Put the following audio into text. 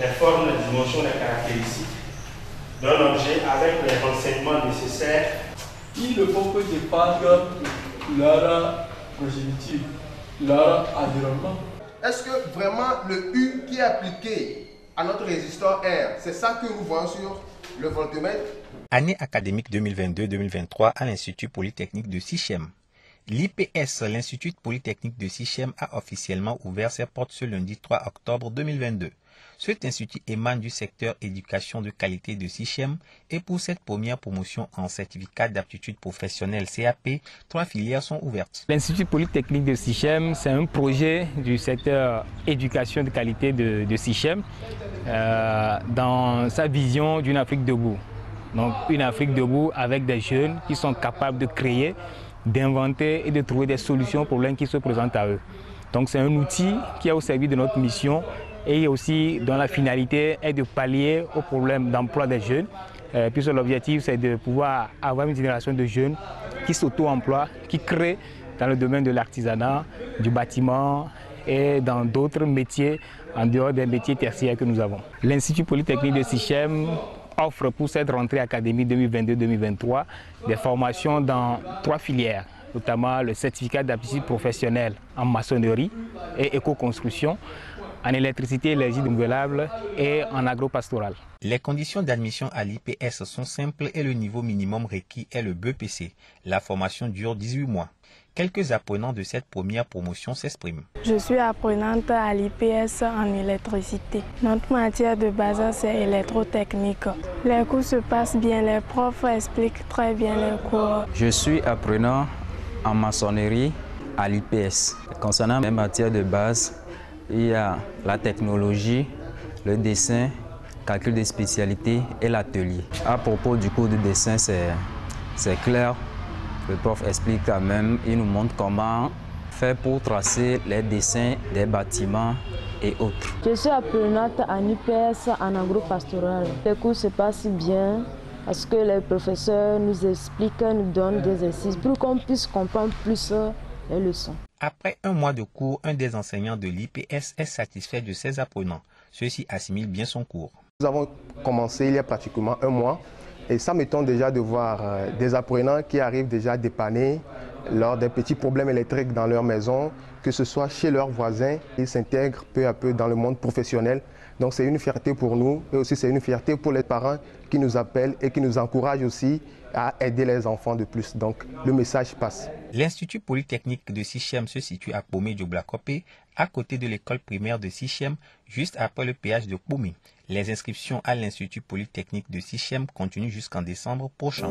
les formes, les dimensions, les caractéristiques d'un objet avec les renseignements nécessaires. Il ne faut que dépendre leur progéniture, leur environnement. Est-ce que vraiment le U qui est appliqué à notre résistor R, c'est ça que nous voyons sur le voltmètre? Année académique 2022-2023 à l'Institut Polytechnique de Sichem. L'IPS, l'Institut Polytechnique de Sichem, a officiellement ouvert ses portes ce lundi 3 octobre 2022. Cet institut émane du secteur éducation de qualité de Sichem et pour cette première promotion en certificat d'aptitude professionnelle CAP, 3 filières sont ouvertes. L'Institut Polytechnique de Sichem, c'est un projet du secteur éducation de qualité de Sichem dans sa vision d'une Afrique debout. Donc une Afrique debout avec des jeunes qui sont capables de créer, d'inventer et de trouver des solutions aux problèmes qui se présentent à eux. Donc c'est un outil qui est au service de notre mission et aussi dont la finalité est de pallier aux problèmes d'emploi des jeunes. Puisque l'objectif c'est de pouvoir avoir une génération de jeunes qui s'auto-emploient, qui créent dans le domaine de l'artisanat, du bâtiment et dans d'autres métiers en dehors des métiers tertiaires que nous avons. L'Institut Polytechnique de Sichem offre pour cette rentrée académique 2022-2023 des formations dans 3 filières, notamment le certificat d'aptitude professionnelle en maçonnerie et éco-construction, en électricité et énergie renouvelable et en agropastoral. Les conditions d'admission à l'IPS sont simples et le niveau minimum requis est le BEPC. La formation dure 18 mois. Quelques apprenants de cette première promotion s'expriment. Je suis apprenante à l'IPS en électricité. Notre matière de base, c'est électrotechnique. Les cours se passent bien, les profs expliquent très bien les cours. Je suis apprenant en maçonnerie à l'IPS. Concernant mes matières de base, il y a la technologie, le dessin, calcul des spécialités et l'atelier. À propos du cours de dessin, c'est clair. Le prof explique quand même, il nous montre comment faire pour tracer les dessins des bâtiments et autres. Je suis apprenante en IPS en agropastoral. Les cours se passent bien parce que les professeurs nous expliquent, nous donnent des exercices pour qu'on puisse comprendre plus les leçons. Après un mois de cours, un des enseignants de l'IPS est satisfait de ses apprenants. Ceux-ci assimilent bien son cours. Nous avons commencé il y a pratiquement un mois et ça m'étonne déjà de voir des apprenants qui arrivent déjà dépanner lors des petits problèmes électriques dans leur maison, que ce soit chez leurs voisins. Ils s'intègrent peu à peu dans le monde professionnel. Donc c'est une fierté pour nous et aussi c'est une fierté pour les parents qui nous appellent et qui nous encouragent aussi à aider les enfants de plus. Donc le message passe. L'Institut Polytechnique de Sichem se situe à Pomé-Dioblakopé, à côté de l'école primaire de Sichem, juste après le péage de Pomé. Les inscriptions à l'Institut Polytechnique de Sichem continuent jusqu'en décembre prochain.